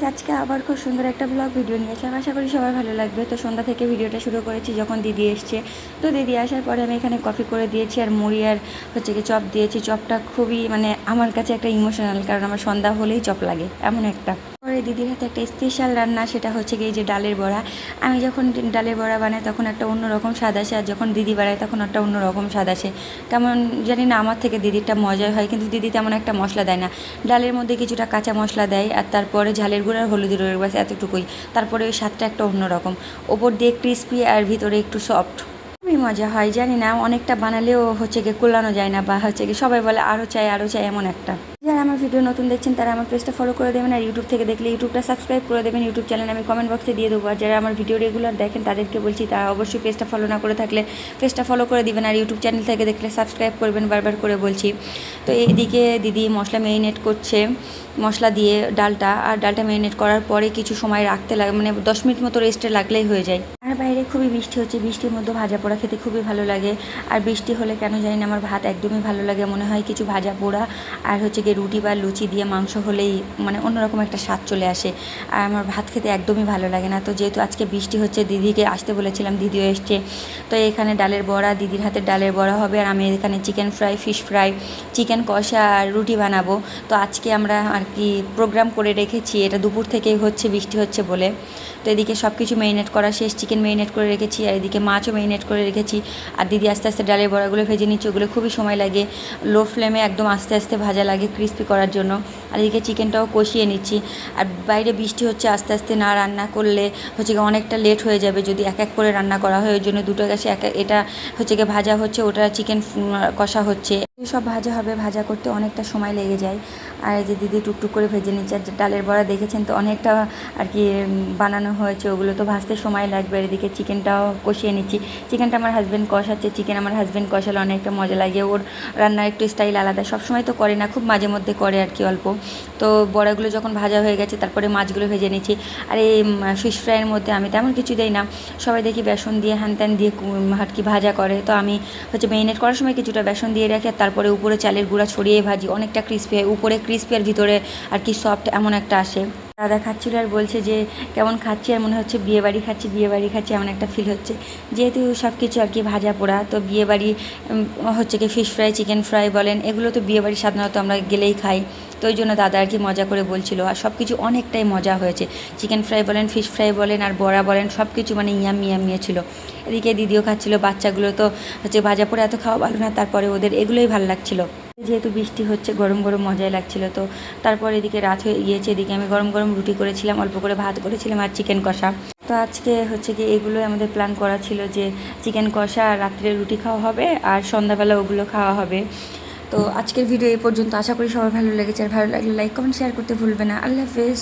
আজকে আবার খুব সুন্দর একটা ব্লগ ভিডিও নিয়েছিলাম, আশা করি সবার ভালো লাগবে। তো সন্ধ্যা থেকে ভিডিওটা শুরু করেছি যখন দিদি এসছে। তো দিদি আসার পরে আমি এখানে কফি করে দিয়েছি আর মুড়ি আর হচ্ছে কি চপ দিয়েছি। চপটা খুবই আমার কাছে একটা ইমোশনাল, কারণ আমার সন্ধ্যা হলেই চপ লাগে এমন একটা। পরে দিদির হাতে একটা স্পেশাল রান্না, সেটা হচ্ছে কি যে ডালের বড়া। আমি যখন ডালের বড়া বানাই তখন একটা অন্যরকম স্বাদ আসে, আর যখন দিদি বানায় তখন একটা অন্যরকম স্বাদ আসে। কেমন জানি না, আমার থেকে দিদিরটা মজার হয়, কিন্তু দিদি তেমন একটা মশলা দেয় না। ডালের মধ্যে কিছুটা কাঁচা মশলা দেয়, আর তারপরে ঝালের গুঁড়ো আর হলুদের গুঁড়ো, বাস এতটুকুই। তারপরে ওই স্বাদটা একটা অন্যরকম, ওপর দিয়ে ক্রিস্পি আর ভিতরে একটু সফট। খুবই মজা হয়, জানি না অনেকটা বানালেও হচ্ছে গিয়ে কুলানো যায় না, বা হচ্ছে কি সবাই বলে আরও চাই এমন একটা। যারা আমার ভিডিও নতুন দেখছেন তারা আমার পেজটা ফলো করে দেবেন, আর ইউটিউব থেকে দেখলে ইউটিউবটা সাবস্ক্রাইব করে দেবেন। ইউটিউব চ্যানেল আমি কমেন্ট বক্সে দিয়ে দেবো। আর যারা আমার ভিডিও রেগুলার দেখেন তাদেরকে বলছি তারা অবশ্যই পেজটা ফলো না করে থাকলে পেজটা ফলো করে দিবেন, আর ইউটিউব চ্যানেল থেকে দেখলে সাবস্ক্রাইব করবেন, বারবার করে বলছি। তো এইদিকে দিদি মশলা মেরিনেট করছে, মশলা দিয়ে ডালটা, আর ডালটা মেরিনেট করার পরে কিছু সময় রাখতে লাগে, 10 মিনিট মতো রেস্টে লাগলেই হয়ে যায়। আর বাইরে খুবই বৃষ্টি হচ্ছে, বৃষ্টির মধ্যে ভাজা পোড়া খেতে খুবই ভালো লাগে। আর বৃষ্টি হলে কেন জানি না আমার ভাত একদমই ভালো লাগে, মনে হয় কিছু ভাজা পোড়া আর হচ্ছে গিয়ে রুটি বা লুচি দিয়ে মাংস হলেই অন্যরকম একটা স্বাদ চলে আসে। আর আমার ভাত খেতে একদমই ভালো লাগে না। তো যেহেতু আজকে বৃষ্টি হচ্ছে, দিদিকে আসতে বলেছিলাম, দিদিও এসছে। তো এখানে ডালের বড়া, দিদির হাতে ডালের বড়া হবে, আর আমি এখানে chicken fry, fish fry, chicken কষা আর রুটি বানাবো। তো আজকে আমরা আর কি প্রোগ্রাম করে রেখেছি, এটা দুপুর থেকেই হচ্ছে, বৃষ্টি হচ্ছে বলে। তো এদিকে সব কিছু ম্যারিনেট করা শেষ, চিকেন ম্যারিনেট করে রেখেছি, আর এদিকে মাছও ম্যারিনেট করে রেখেছি। আর দিদি আস্তে আস্তে ডালের বড়াগুলো ভেজে নিচ্ছে, ওগুলো খুবই সময় লাগে, লো ফ্লেমে একদম আস্তে আস্তে ভাজা লাগে ক্রিস্পি করার জন্য। আর এদিকে চিকেনটাও কষিয়ে নিচ্ছি। আর বাইরে বৃষ্টি হচ্ছে, আস্তে আস্তে না রান্না করলে হচ্ছে গিয়ে অনেকটা লেট হয়ে যাবে যদি এক এক করে রান্না করা হয়। ওই জন্য দুটো গ্যাসে এটা হচ্ছে গিয়ে ভাজা হচ্ছে, ওটা চিকেন কষা হচ্ছে, সব ভাজা হবে। ভাজা করতে অনেকটা সময় লেগে যায়। আর এই যে দিদি টুকটুক করে ভেজে নিচ্ছে। আর ডালের বড়া দেখেছেন তো অনেকটা আর কি বানানো হয়েছে, ওগুলো তো ভাজতে সময় লাগবে। আর এদিকে চিকেনটাও কষিয়ে নিচ্ছি। চিকেনটা আমার হাজব্যান্ড কষাচ্ছে, চিকেন আমার হাজব্যান্ড কষালে অনেকটা মজা লাগে, ওর রান্নার একটু স্টাইল আলাদা, সবসময় তো করে না, খুব মাঝে মধ্যে করে আর কি অল্প। তো বড়াগুলো যখন ভাজা হয়ে গেছে তারপরে মাছগুলো ভেজে নিচ্ছি। আর এই ফিশ ফ্রাইয়ের মধ্যে আমি তেমন কিছু দেই না, সবাই দেখি বেসন দিয়ে হ্যান ত্যান দিয়ে আর কি ভাজা করে। তো আমি হচ্ছে মেরিনেট করার সময় কিছুটা বেসন দিয়ে রাখি, আর তারপরে উপরে চালের গুঁড়া ছড়িয়ে ভাজি, অনেকটা ক্রিস্পি হয়, উপরে ক্রিস্পি আর ভিতরে আর কি সফট এমন একটা আসে। দাদা খাচ্ছিল আর বলছে যে কেমন খাচ্ছি, আর মনে হচ্ছে বিয়েবাড়ি খাচ্ছি এমন একটা ফিল হচ্ছে। যেহেতু সব কিছু আর কি ভাজা পোড়া, তো বিয়েবাড়ি হচ্ছে কি ফিশ ফ্রাই, চিকেন ফ্রাই বলেন, এগুলো তো বিয়েবাড়ি সাধারণত আমরা গেলেই খাই। তো ওই জন্য দাদা আর কি মজা করে বলছিল, আর সব কিছু অনেকটাই মজা হয়েছে। চিকেন ফ্রাই বলেন, ফিশ ফ্রাই বলেন, আর বড়া বলেন, সব কিছু ইয়ামিয়ে ছিল। এদিকে দিদিও খাচ্ছিল, বাচ্চাগুলো তো হচ্ছে ভাজা পোড়া এত খাওয়া ভালো না, তারপরে ওদের এগুলোই ভালো লাগছিলো। যেহেতু বৃষ্টি হচ্ছে, গরম গরম মজাই লাগছিল। তো তারপর এদিকে রাত হয়ে গিয়েছে, এদিকে আমি গরম গরম রুটি করেছিলাম, অল্প করে ভাত করেছিলাম, আর চিকেন কষা। তো আজকে হচ্ছে কি এগুলোই আমাদের প্ল্যান করা ছিল, যে চিকেন কষা আর রাত্রে রুটি খাওয়া হবে, আর সন্ধ্যাবেলা ওগুলো খাওয়া হবে। তো আজকের ভিডিও এই পর্যন্ত, আশা করি সবার ভালো লেগেছে। আর ভালো লাগলে লাইক কমেন্ট শেয়ার করতে ভুলবে না। আল্লাহ হাফেজ।